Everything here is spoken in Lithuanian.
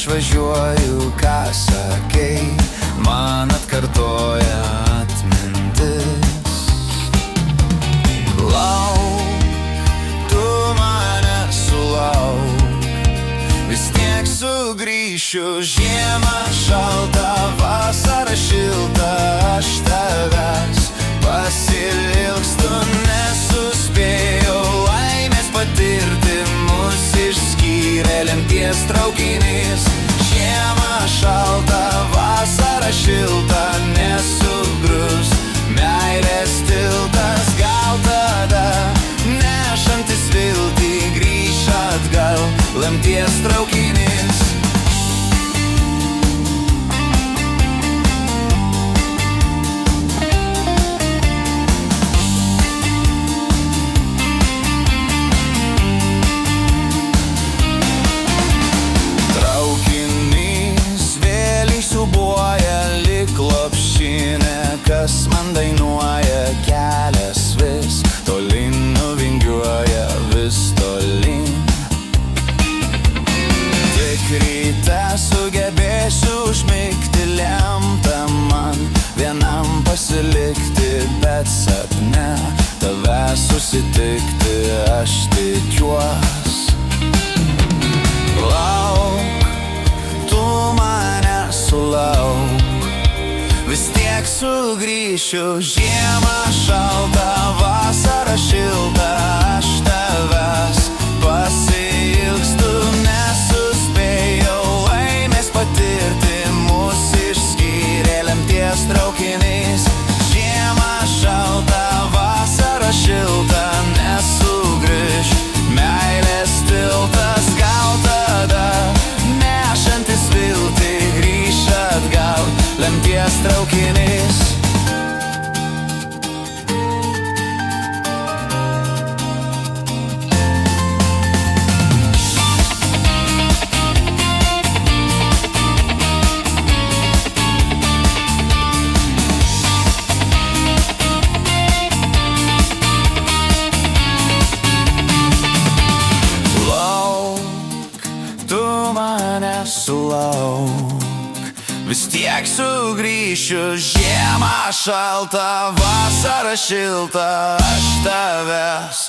išvažiuoju, ką sakei, man atkartoja atmintis. Lauk, tu mane sulauk, vis tiek sugrįšiu. Žiemą šalta, vasara šilta, aš tavęs pasilgstu, nesuspėjau laimės patirti, mus išskyrė lemties traukinys. Žiemą šalta, vasara šilta, nesugrius meilės tiltas. Gal tada, nešantis viltį, grįš atgal lemties traukinys. Kas man dainuoja, kelias vis tolyn nuvingiuoja, vis tolyn. Tik ryte sugebėsiu užmigti, lemta man vienam pasilikti, bet sapne tavęs susitikti aš tikiuos. Lauk, tu mane sulauk, vis tiek sugrįšiu. Žiemą šalta, vasara šilta, aš tavęs pasilgstu, nesuspėjau laimės patirti, mus išskyrė lemties traukinys. Žiemą šalta, vasara šilta, nesugrįš meilės tiltas. Gal tada, nešantis viltį, grįš atgal lemties traukinys. Lauk, tu mane sulauk, vis tiek sugrįšiu. Žiemą šalta, vasara šilta, aš tavęs